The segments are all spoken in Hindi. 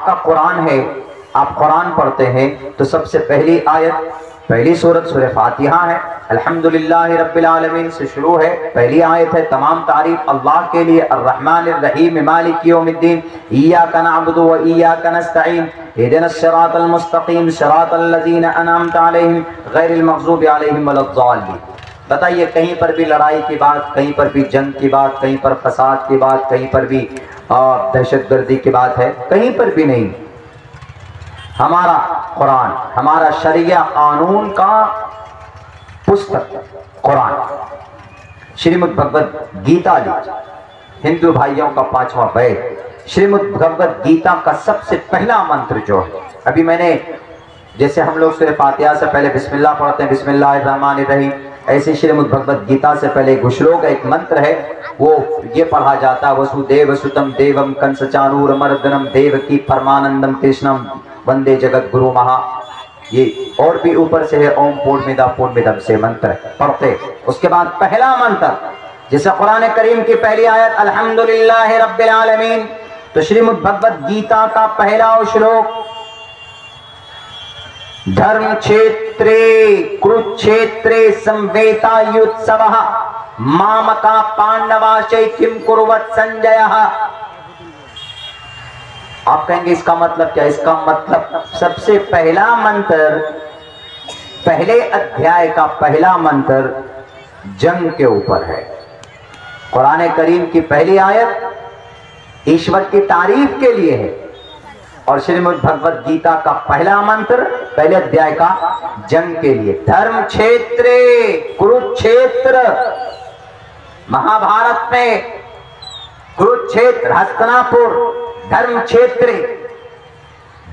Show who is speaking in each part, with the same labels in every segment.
Speaker 1: आपका कुरान है, आप कुरान पढ़ते हैं तो सबसे पहली आयत, पहली सूरत सूरह फातिहा है। अल्हम्दुलिल्लाह रब्बिल आलमीन से शुरू है, पहली आयत है। तमाम तारीफ अल्लाह के लिए, अर्रहमानिर रहीम मालिक यौमिद्दीन, इय्याका नअबुदु व इय्याका नस्तईन, इहदिनस सिरातल मुस्तकीम सिरातल लज़ीना अनअमता अलैहिम गैरिल मग़ज़ूबि अलैहिम वलद्दाल्लीन। बताइए, कहीं पर भी लड़ाई की बात, कहीं पर भी जंग की बात, कहीं पर फसाद की बात, कहीं पर भी दहशतगर्दी की बात है? कहीं पर भी नहीं। हमारा कुरान, हमारा शरिया कानून का पुस्तक कुरान, श्रीमद् भगवद गीता जी, हिंदू भाइयों का 5वां वेद, श्रीमद् भगवद गीता का सबसे पहला मंत्र जो है, अभी मैंने, जैसे हम लोग सूरह फातिहा से पहले बिस्मिल्लाह पढ़ते हैं, बिस्मिल्लाहिर्रहमानिर्रहीम, ऐसे श्रीमद् भगवद गीता से पहले एक श्लोक, एक मंत्र है, वो ये पढ़ा जाता है, वसुदेव सुतम देवम कंस चाणूरमर्दनम देवकी परमानंदम कृष्णम वंदे जगत गुरु महा। ये और भी ऊपर से है, ओम पूर्णमिदम से मंत्र पढ़ते। उसके बाद पहला मंत्र, जैसे कुरान करीम की पहली आयत अल्हम्दुलिल्लाह रब्बिल आलमीन, तो श्रीमद् भगवद गीता का पहला श्लोक, धर्म क्षेत्रे कुरुक्षेत्रे संवेतायुत्सवः मामका पांडवाश्चै किम कुर्वत् संजयः। आप कहेंगे इसका मतलब क्या? इसका मतलब सबसे पहला मंत्र, पहले अध्याय का पहला मंत्र जंग के ऊपर है। कुरान करीम की पहली आयत ईश्वर की तारीफ के लिए है, और श्रीमद् भगवद गीता का पहला मंत्र पहले अध्याय का जंग के लिए। धर्म क्षेत्रे कुरुक्षेत्र, महाभारत में कुरुक्षेत्र हस्तिनापुर धर्म क्षेत्र,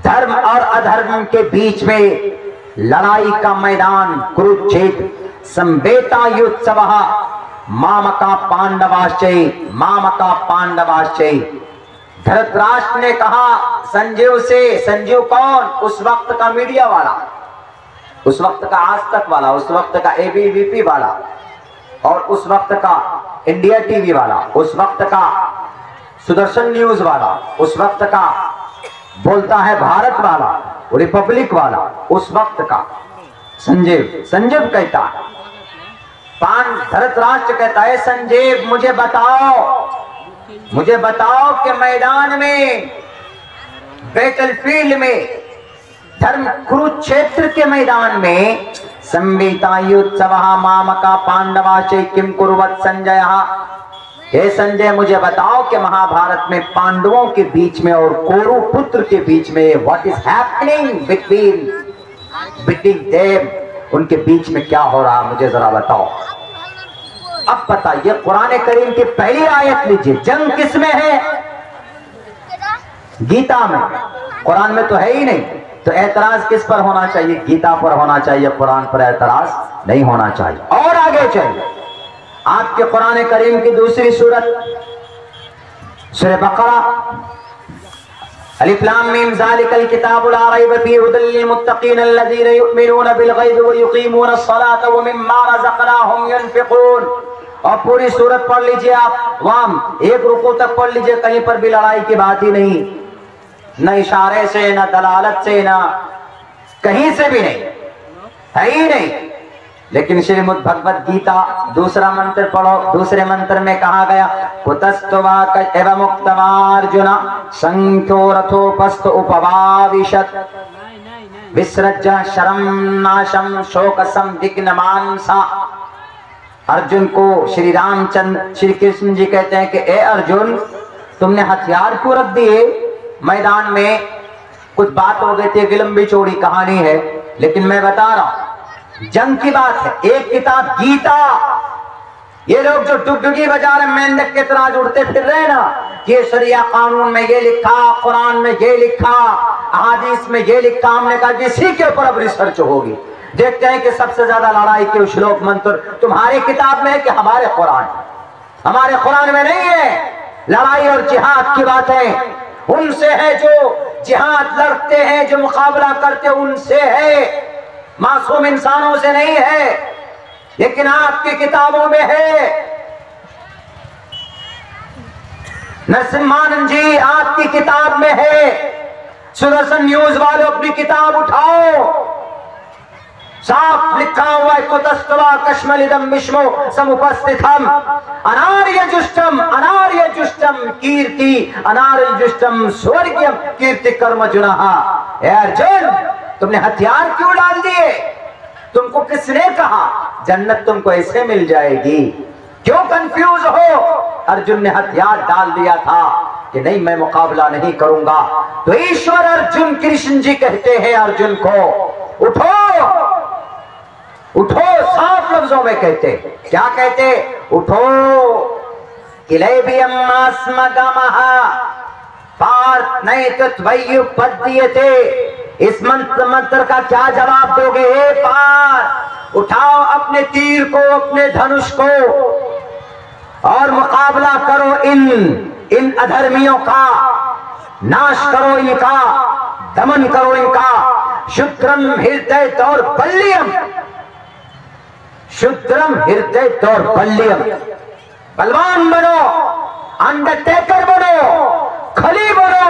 Speaker 1: धर्म और अधर्म के बीच में लड़ाई का मैदान कुरुक्षेत्र। संवेतायुत्सवः मामका पांडवाश्चै, मामका पांडवाश्चै। धृतराष्ट्र ने कहा संजीव से, संजीव कौन? उस वक्त का मीडिया वाला, उस वक्त का आज तक वाला, उस वक्त का एबीवीपी वाला, और उस वक्त का इंडिया टीवी वाला, उस वक्त का सुदर्शन न्यूज वाला, उस वक्त का बोलता है भारत वाला, रिपब्लिक वाला, उस वक्त का संजीव। संजीव कहता है, धृतराष्ट्र कहता है संजीव मुझे बताओ, मुझे बताओ कि मैदान में, बैटलफील्ड में, धर्म कुरुक्षेत्र के मैदान में संवेतायुत्सवः मामका पांडवाश्चै किम कुर्वत् संजयः। हे संजय मुझे बताओ कि महाभारत में पांडवों के बीच में और कौरव पुत्र के बीच में what is happening between them, उनके बीच में क्या हो रहा, मुझे जरा बताओ। अब बताइए, कुरान करीम की पहली आयत लीजिए, जंग किस में है? गीता में। कुरान में तो है ही नहीं, तो एतराज किस पर होना चाहिए? गीता पर होना चाहिए, कुरान पर एतराज नहीं होना चाहिए। और आगे चलिए, आपके कुरान करीम की दूसरी सूरत सूरह बकरा, अलिफ लाम मीम ज़ालिकल किताबु ला रैब फीहि हुदल लिल मुत्तकीन अल्लज़ीना युमिनूना बिल गैबि व युक़ीमूना अस्सलाता व मिम्मा रज़क़नाहुम युनफ़िक़ून। और पूरी सूरत पढ़ लीजिए आप, वहां एक रुकू तक पढ़ लीजिए, कहीं पर भी लड़ाई की बात ही नहीं, न इशारे से, न दलालत से, न कहीं से भी नहीं, है ही नहीं। लेकिन श्रीमद् भगवद गीता दूसरा मंत्र पढ़ो, दूसरे मंत्र में कहा गया कुतस्तवाक एवं मुक्तवार्जुन संख्यो रथोपस्थ उपवाविशत विसृज शरम नाशम शोक संदिग्न मानसा। अर्जुन को श्री रामचंद्र, श्री कृष्ण जी कहते हैं कि ए अर्जुन, तुमने हथियार क्यों रख दिए मैदान में? कुछ बात हो गई थी, एक लंबी चौड़ी कहानी है, लेकिन मैं बता रहा हूं, जंग की बात है। एक किताब गीता, ये लोग जो डुगडुगी बजा रहे, मेंढक के तरह उड़ते फिर रहे ना, ये शरिया कानून में ये लिखा, कुरान में ये लिखा, अहादीस में ये लिखा, हमने कहा इसी के ऊपर अब रिसर्च होगी। देखते हैं कि सबसे ज्यादा लड़ाई के श्लोक मंत्र तुम्हारी किताब में है कि हमारे कुरान? हमारे कुरान में नहीं है। लड़ाई और जिहाद की बातें उनसे है जो जिहाद लड़ते हैं, जो मुकाबला करते हैं, उनसे है, मासूम इंसानों से नहीं है। लेकिन आपकी किताबों में है। नरसिम्हानंद जी, आपकी किताब में है। सुदर्शन न्यूज वालों अपनी किताब उठाओ, साफ लिखा हुआ है कुतस्तवा कश्मलिदम मिश्मो समुपस्थितम अनार्य जुष्टम कीर्ति अनार्य जुष्टम स्वर्गीयम कीर्ति कर्म जुनहा। अर्जुन, तुमने हथियार क्यों डाल दिए? तुमको किसने कहा जन्नत तुमको ऐसे मिल जाएगी? क्यों कंफ्यूज हो? अर्जुन ने हथियार डाल दिया था कि नहीं, मैं मुकाबला नहीं करूंगा। तो ईश्वर अर्जुन कृष्ण जी कहते हैं अर्जुन को, उठो उठो, साफ लफ्जों में कहते, क्या कहते? उठो, किलेबियम मास्मगमहा पार्थ नहीं तो त्वयुपद्यते। इस मंत्र का क्या जवाब दोगे? हे पार्थ, उठाओ अपने तीर को, अपने धनुष को और मुकाबला करो इन अधर्मियों का, नाश करो इनका, दमन करो इनका। शुद्रम हृदय दौर्बल्यम, शुद्रम हृदय दौर्बल्यम। बलवान बनो, अंडरटेकर बनो, खली बनो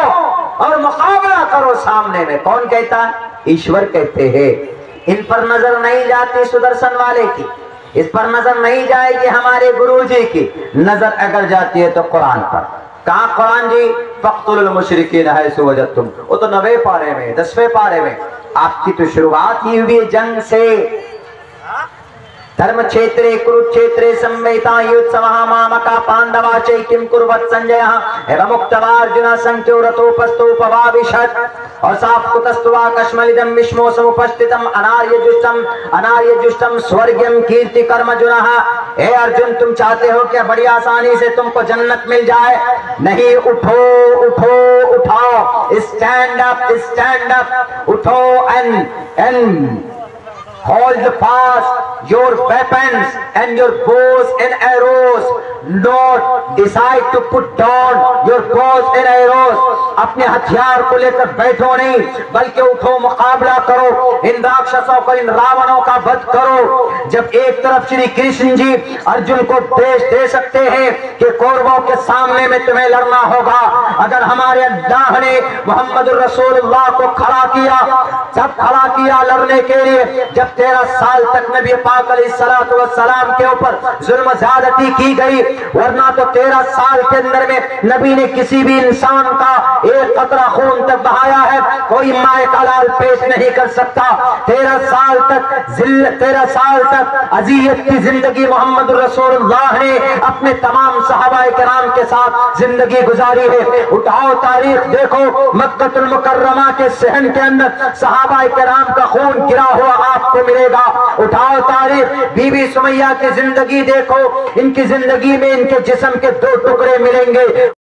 Speaker 1: और मुकाबला करो सामने में। कौन कहता है? ईश्वर कहते हैं। इन पर नजर नहीं जाती सुदर्शन वाले की, इस पर नजर नहीं जाएगी हमारे गुरुजी की, नजर अगर जाती है तो कुरान पर। कहा कुरान जी? फक्तुल मुशरिकीन हैसु वजदतुम। वो तो 9वें पारे में, 10वें पारे में। आपकी तो शुरुआत ही हुई जंग से। धर्म क्षेत्रे कुरुक्षेत्रे संवेता युत्सवः मामका पांडवा चैकिं कुर्वत् संजयः एवं मुक्तवा अर्जुन संख्यो रथोपस्थोपवाविशत्। और साफ कुतस्तवा कश्मलिदं विष्मो समुपस्थितम् अनार्य जुष्टम स्वर्गीयम कीर्ति कर्म जुनः। हे अर्जुन, तुम चाहते हो क्या बड़ी आसानी से तुमको जन्नत मिल जाए? नहीं, उठो उठो उठाओ, स्टैंड अप, उठो and hold fast your weapons and your bows and arrows. Not decide to put down your bows and arrows. अपने हथियार को लेकर बैठो नहीं, बल्कि उठो, मुकाबला करो, इन राक्षसों को, इन रावणों का वध करो। जब एक तरफ श्री कृष्ण जी अर्जुन को उपदेश दे सकते हैं कि कौरवों के सामने में तुम्हें लड़ना होगा, अगर हमारे अल्लाह ने मोहम्मद रसूलुल्लाह को खड़ा किया, जब खड़ा किया लड़ने के लिए, जब 13 साल तक नबी पाक अलैहिस्सलातु वस्सलाम के ऊपर जुल्म ज़्यादती की गई, वरना तो 13 साल के अंदर में नबी ने किसी भी इंसान का एक कतरा खून तक बहाया है, कोई माए का लाल पेश नहीं कर सकता। 13 साल तक अज़ियत की जिंदगी मोहम्मद रसूलुल्लाह ने अपने तमाम सहाबाए किराम के साथ जिंदगी गुजारी है। उठाओ तारीख देखो, मक्कतुल मुकर्रमा के सहन के अंदर सहाबाए किराम का खून गिरा हुआ आपको मिलेगा। उठाओ तारीख, बीबी सुमैया की जिंदगी देखो, इनकी जिंदगी में इनके जिस्म के 2 टुकड़े मिलेंगे।